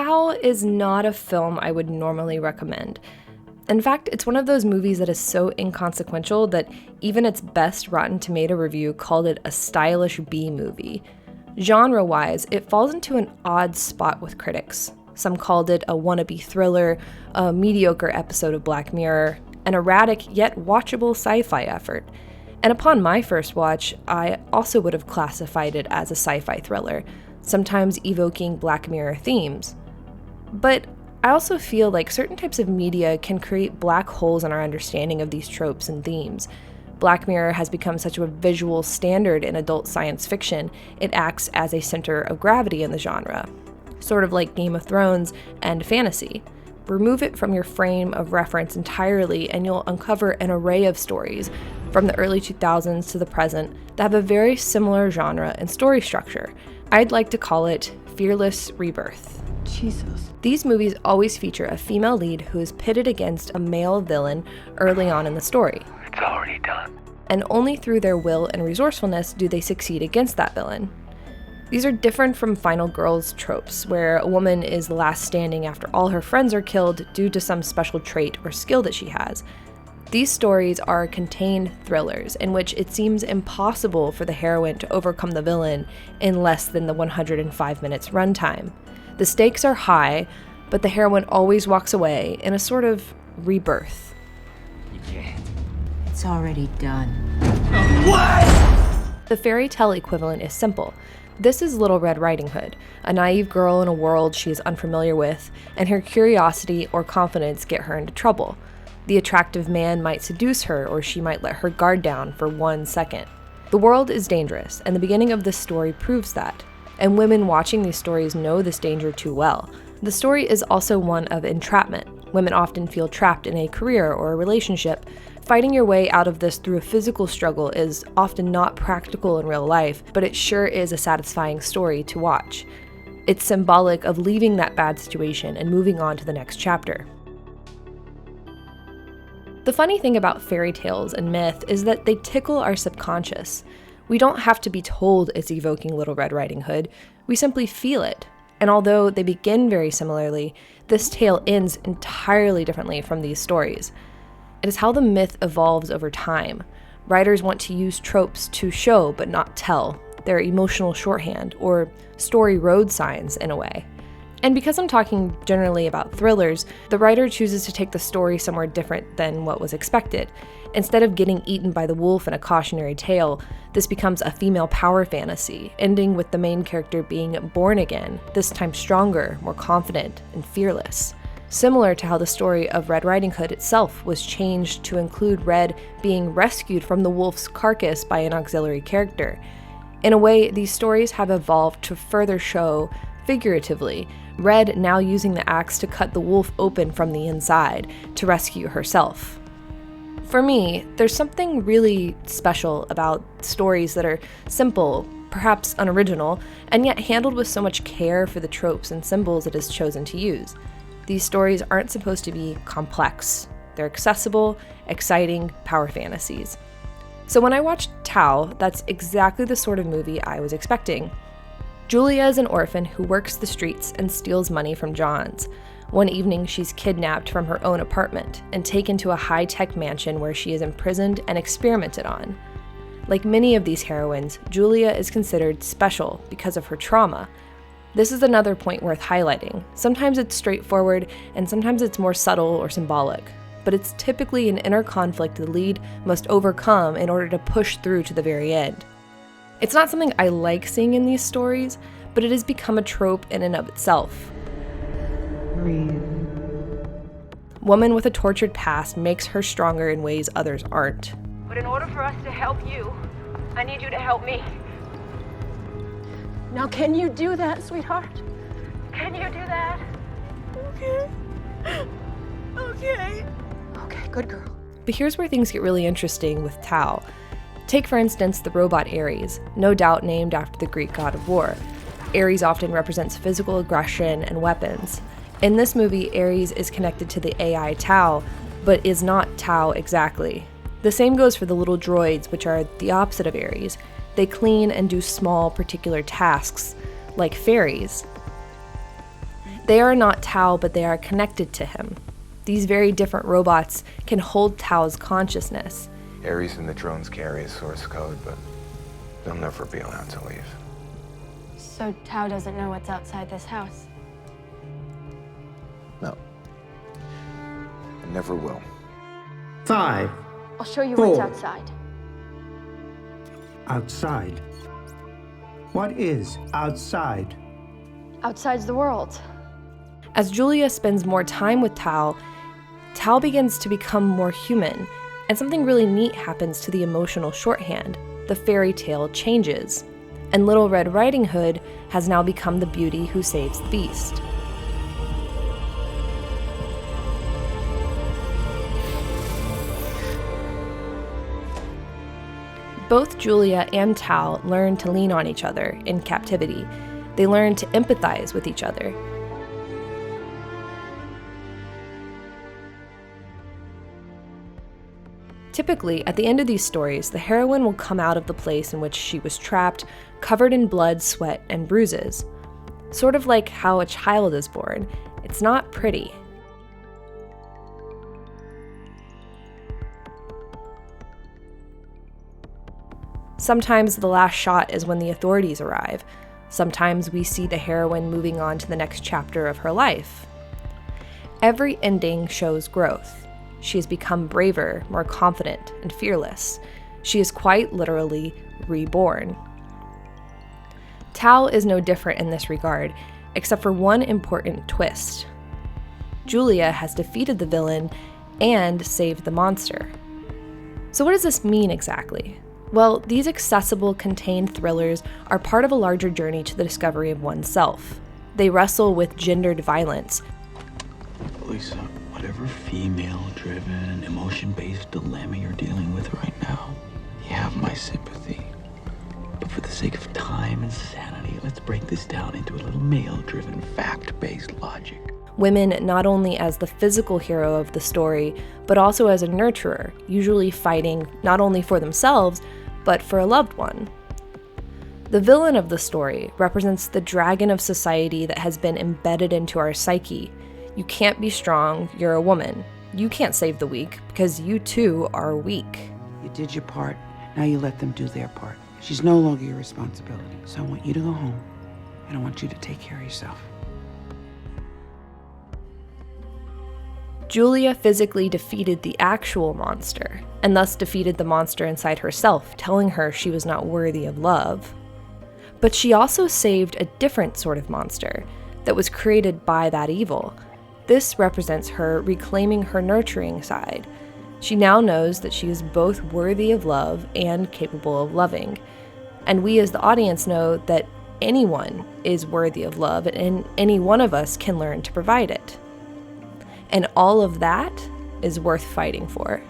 Tao is not a film I would normally recommend. In fact, it's one of those movies that is so inconsequential that even its best Rotten Tomato review called it a stylish B movie. Genre-wise, it falls into an odd spot with critics. Some called it a wannabe thriller, a mediocre episode of Black Mirror, an erratic yet watchable sci-fi effort. And upon my first watch, I also would have classified it as a sci-fi thriller, sometimes evoking Black Mirror themes. But I also feel like certain types of media can create black holes in our understanding of these tropes and themes. Black Mirror has become such a visual standard in adult science fiction, it acts as a center of gravity in the genre, sort of like Game of Thrones and fantasy. Remove it from your frame of reference entirely and you'll uncover an array of stories, from the early 2000s to the present, that have a very similar genre and story structure. I'd like to call it fearless rebirth. Jesus. These movies always feature a female lead who is pitted against a male villain early on in the story. It's already done. And only through their will and resourcefulness do they succeed against that villain. These are different from final girls tropes, where a woman is the last standing after all her friends are killed due to some special trait or skill that she has. These stories are contained thrillers in which it seems impossible for the heroine to overcome the villain in less than the 105 minutes runtime. The stakes are high, but the heroine always walks away in a sort of rebirth. You can't. It's already done. What? The fairy tale equivalent is simple. This is Little Red Riding Hood, a naive girl in a world she is unfamiliar with, and her curiosity or confidence get her into trouble. The attractive man might seduce her, or she might let her guard down for 1 second. The world is dangerous, and the beginning of this story proves that. And women watching these stories know this danger too well. The story is also one of entrapment. Women often feel trapped in a career or a relationship. Fighting your way out of this through a physical struggle is often not practical in real life, but it sure is a satisfying story to watch. It's symbolic of leaving that bad situation and moving on to the next chapter. The funny thing about fairy tales and myth is that they tickle our subconscious. We don't have to be told it's evoking Little Red Riding Hood, we simply feel it. And although they begin very similarly, this tale ends entirely differently from these stories. It is how the myth evolves over time. Writers want to use tropes to show but not tell. They're emotional shorthand, or story road signs in a way. And because I'm talking generally about thrillers, the writer chooses to take the story somewhere different than what was expected. Instead of getting eaten by the wolf in a cautionary tale, this becomes a female power fantasy, ending with the main character being born again, this time stronger, more confident, and fearless. Similar to how the story of Red Riding Hood itself was changed to include Red being rescued from the wolf's carcass by an auxiliary character. In a way, these stories have evolved to further show, figuratively, Red now using the axe to cut the wolf open from the inside to rescue herself. For me, there's something really special about stories that are simple, perhaps unoriginal, and yet handled with so much care for the tropes and symbols it has chosen to use. These stories aren't supposed to be complex. They're accessible, exciting power fantasies. So when I watched Tao, that's exactly the sort of movie I was expecting. Julia is an orphan who works the streets and steals money from Johns. One evening, she's kidnapped from her own apartment and taken to a high-tech mansion where she is imprisoned and experimented on. Like many of these heroines, Julia is considered special because of her trauma. This is another point worth highlighting. Sometimes it's straightforward, and sometimes it's more subtle or symbolic. But it's typically an inner conflict the lead must overcome in order to push through to the very end. It's not something I like seeing in these stories, but it has become a trope in and of itself. Breathe. Woman with a tortured past makes her stronger in ways others aren't. But in order for us to help you, I need you to help me. Now, can you do that, sweetheart? Can you do that? Okay. Okay. Okay, good girl. But here's where things get really interesting with Tao. Take, for instance, the robot Ares, no doubt named after the Greek god of war. Ares often represents physical aggression and weapons. In this movie, Ares is connected to the AI Tao, but is not Tao exactly. The same goes for the little droids, which are the opposite of Ares. They clean and do small, particular tasks, like fairies. They are not Tao, but they are connected to him. These very different robots can hold Tao's consciousness. Ares and the drones carry a source code, but they'll never be allowed to leave. So Tao doesn't know what's outside this house? No. I never will. 5. I'll show you 4. what's outside. Outside. What is outside? Outside's the world. As Julia spends more time with Tao, Tao begins to become more human, and something really neat happens to the emotional shorthand. The fairy tale changes, and Little Red Riding Hood has now become the beauty who saves the beast. Both Julia and Tao learn to lean on each other in captivity. They learn to empathize with each other. Typically, at the end of these stories, the heroine will come out of the place in which she was trapped, covered in blood, sweat, and bruises. Sort of like how a child is born. It's not pretty. Sometimes the last shot is when the authorities arrive. Sometimes we see the heroine moving on to the next chapter of her life. Every ending shows growth. She has become braver, more confident, and fearless. She is quite literally reborn. Tao is no different in this regard, except for one important twist. Julia has defeated the villain and saved the monster. So what does this mean exactly? Well, these accessible, contained thrillers are part of a larger journey to the discovery of oneself. They wrestle with gendered violence. Lisa, whatever female-driven, emotion-based dilemma you're dealing with right now, you have my sympathy. But for the sake of time and sanity, let's break this down into a little male-driven, fact-based logic. Women not only as the physical hero of the story, but also as a nurturer, usually fighting not only for themselves, but for a loved one. The villain of the story represents the dragon of society that has been embedded into our psyche. You can't be strong, you're a woman. You can't save the weak, because you too are weak. You did your part, now you let them do their part. She's no longer your responsibility, so I want you to go home, and I want you to take care of yourself. Julia physically defeated the actual monster, and thus defeated the monster inside herself, telling her she was not worthy of love. But she also saved a different sort of monster that was created by that evil. This represents her reclaiming her nurturing side. She now knows that she is both worthy of love and capable of loving. And we as the audience know that anyone is worthy of love, and any one of us can learn to provide it. And all of that is worth fighting for.